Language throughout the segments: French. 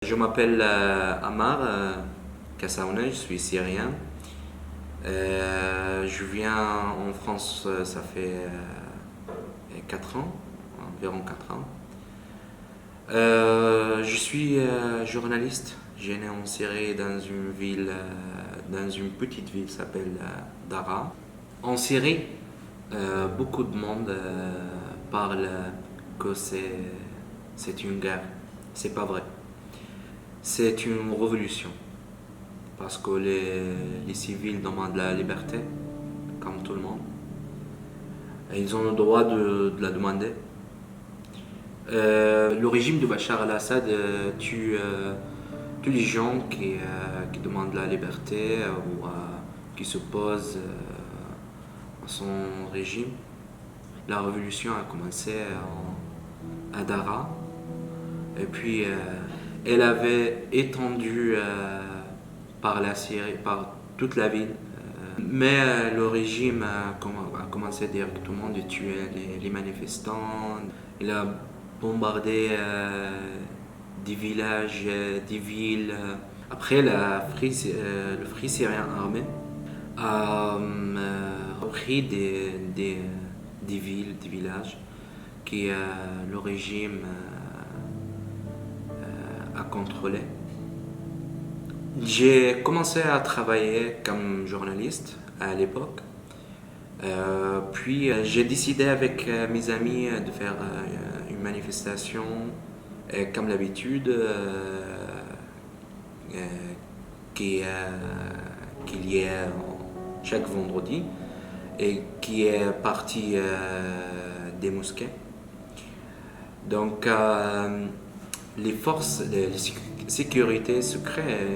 Je m'appelle Amar Kassaouna, je suis syrien. Je viens en France, ça fait 4 ans, environ 4 ans. Je suis journaliste. J'ai né en Syrie dans une ville, dans une petite ville qui s'appelle Daraa. En Syrie, beaucoup de monde parle que c'est une guerre. C'est pas vrai. C'est une révolution. Parce que les civils demandent la liberté, comme tout le monde. Et ils ont le droit de la demander. Le régime de Bachar al-Assad tue les gens qui demandent la liberté ou qui s'opposent à son régime. La révolution a commencé à Daraa et puis elle avait étendu par la Syrie, par toute la ville. Mais le régime a commencé directement de tuer les manifestants. Il a bombardé des villages, des villes. Après, le Free Syrian Army a repris des villes, des villages que le régime a contrôlés. J'ai commencé à travailler comme journaliste à l'époque. Puis j'ai décidé avec mes amis de faire une manifestation, comme d'habitude, qui, qu'il y a chaque vendredi et qui est partie des mosquées. Donc les forces de sécurité secrètes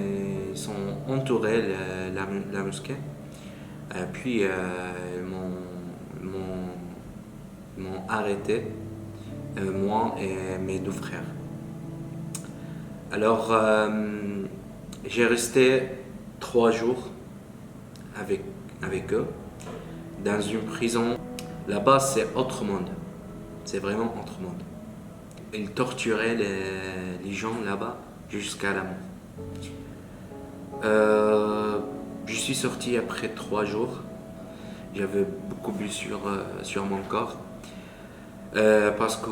sont entourées la mosquée. Puis ils m'ont arrêté, moi et mes deux frères. Alors j'ai resté 3 jours avec eux dans une prison. Là-bas c'est autre monde, c'est vraiment autre monde. Ils torturaient les gens là-bas jusqu'à la mort. Je suis sorti après 3 jours. J'avais beaucoup de blessures sur mon corps. Parce que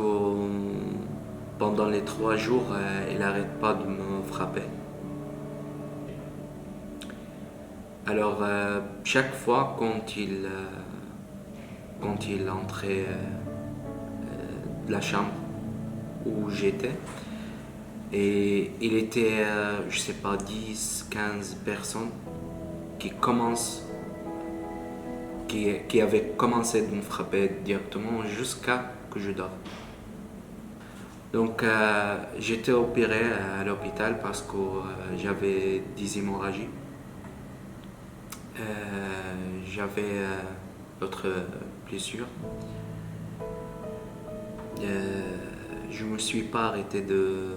pendant les 3 jours, il n'arrête pas de me frapper. Alors, chaque fois quand il entrait de la chambre où j'étais, et il était, je sais pas, 10, 15 personnes qui avaient commencé de me frapper directement jusqu'à que je dors. Donc j'étais opéré à l'hôpital parce que j'avais des hémorragies. J'avais d'autres blessures. Je ne me suis pas arrêté de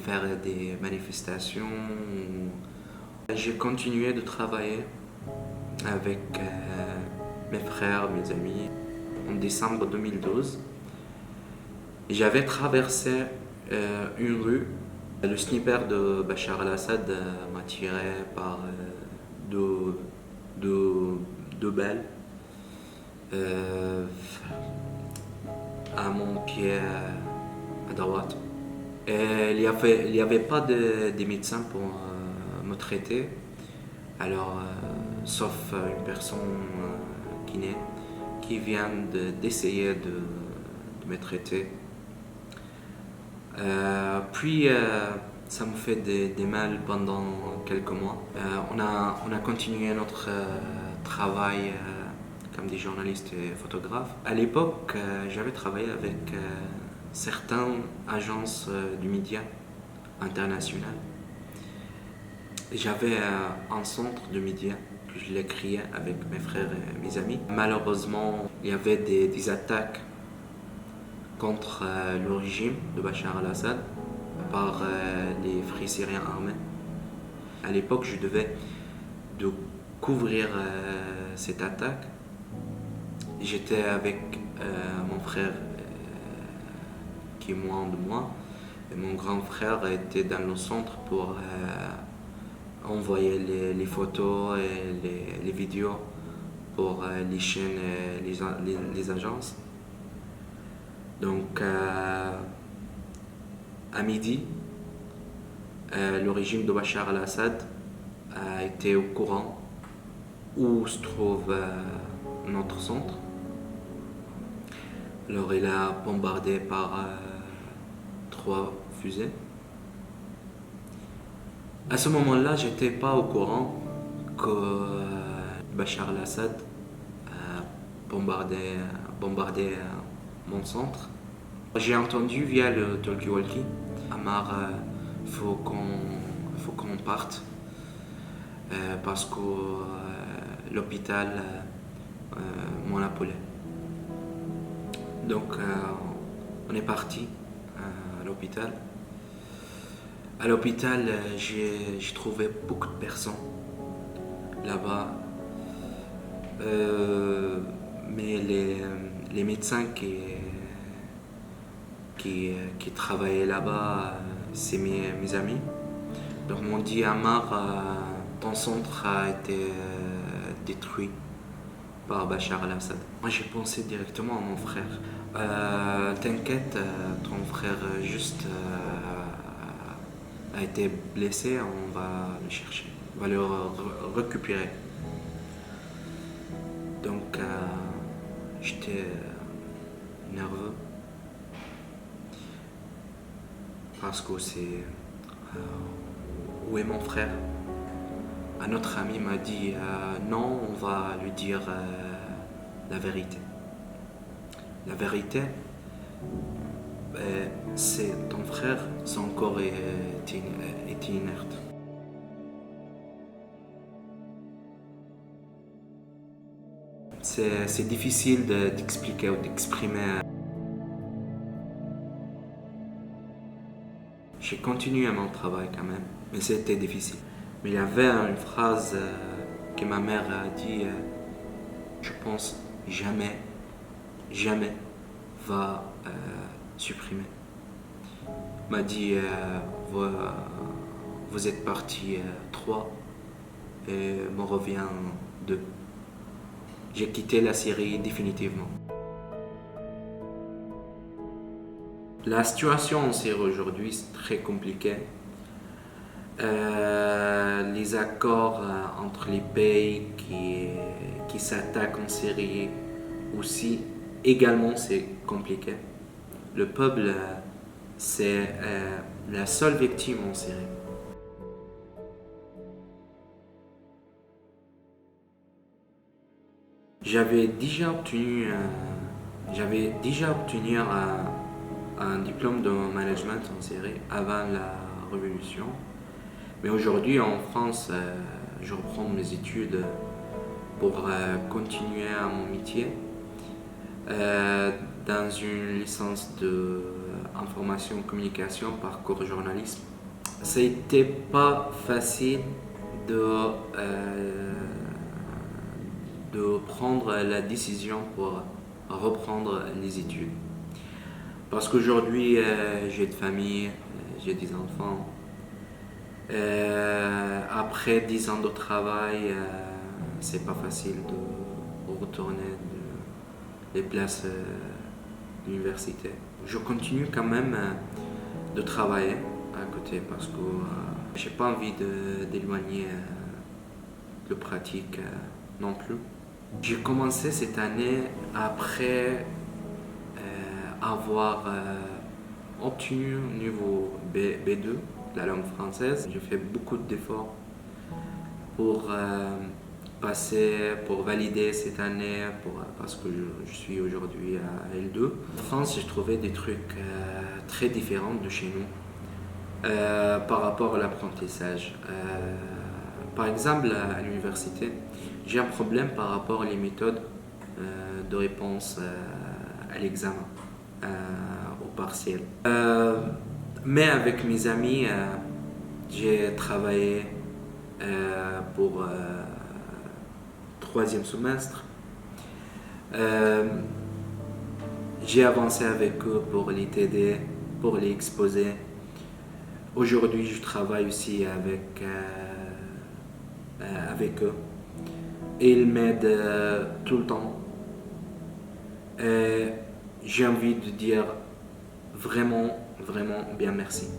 faire des manifestations. J'ai continué de travailler avec mes frères, mes amis. En décembre 2012, j'avais traversé une rue. Le sniper de Bachar al-Assad m'a tiré par deux balles à mon pied à droite. Et il y avait pas de médecin pour me traiter, alors sauf une personne qui vient d'essayer de me traiter. Puis ça me fait des mal pendant quelques mois. On a continué notre travail comme des journalistes et photographes. À l'époque, j'avais travaillé avec certaines agences du média international. J'avais un centre de médias que je l'ai créé avec mes frères et mes amis. Malheureusement, il y avait des attaques contre le régime de Bachar al-Assad par les Free Syrian Army. À l'époque, je devais couvrir cette attaque. J'étais avec mon frère qui est moins de moi Et mon grand frère était dans le centre pour envoyer les photos et les vidéos pour les chaînes et les agences. Donc à midi, le régime de Bachar al-Assad a été au courant où se trouve notre centre. Alors il a bombardé par 3 fusées. À ce moment-là, j'étais pas au courant que Bachar al-Assad a bombardé mon centre. J'ai entendu via le talkie-walkie, Amar, faut qu'on parte parce que l'hôpital m'en appelait. Donc on est parti à l'hôpital. À l'hôpital, j'ai trouvé beaucoup de personnes là-bas. Mais les médecins qui travaillaient là-bas, c'est mes amis. Donc m'ont dit, Amar, ton centre a été détruit par Bachar al-Assad. Moi j'ai pensé directement à mon frère. T'inquiète, ton frère juste a été blessé, on va le chercher, on va le récupérer. Donc j'étais nerveux parce que c'est où est mon frère? Un autre ami m'a dit non, on va lui dire la vérité. La vérité, c'est ton frère, son corps est inerte. C'est difficile d'expliquer ou d'exprimer. J'ai continué mon travail quand même, mais c'était difficile. Mais il y avait une phrase que ma mère a dit, je pense jamais va supprimer. M'a dit, vous êtes partis 3 et me revient 2. J'ai quitté la Syrie définitivement. La situation en Syrie aujourd'hui est très compliquée. Les accords entre les pays qui s'attaquent en Syrie aussi, également c'est compliqué. Le peuple, c'est la seule victime en Syrie. J'avais déjà obtenu un diplôme de management en Syrie avant la révolution. Mais aujourd'hui en France, je reprends mes études pour continuer à mon métier dans une licence de information et communication, parcours journalisme. Ça n'était pas facile de prendre la décision pour reprendre les études. Parce qu'aujourd'hui, j'ai de famille, j'ai des enfants. Après 10 ans de travail, c'est pas facile de retourner les places d'université. Je continue quand même de travailler à côté parce que j'ai pas envie d'éloigner le pratique non plus. J'ai commencé cette année après avoir obtenu un niveau B2, la langue française. J'ai fait beaucoup d'efforts pour pour valider cette année, parce que je suis aujourd'hui à L2. En France, j'ai trouvé des trucs très différents de chez nous par rapport à l'apprentissage. Par exemple, à l'université, j'ai un problème par rapport aux méthodes de réponse à l'examen, au partiel. Mais avec mes amis, j'ai travaillé pour 3e semestre. J'ai avancé avec eux pour les TD, pour les exposer. Aujourd'hui, je travaille aussi avec eux. Et ils m'aident tout le temps. Et j'ai envie de dire vraiment, vraiment bien merci.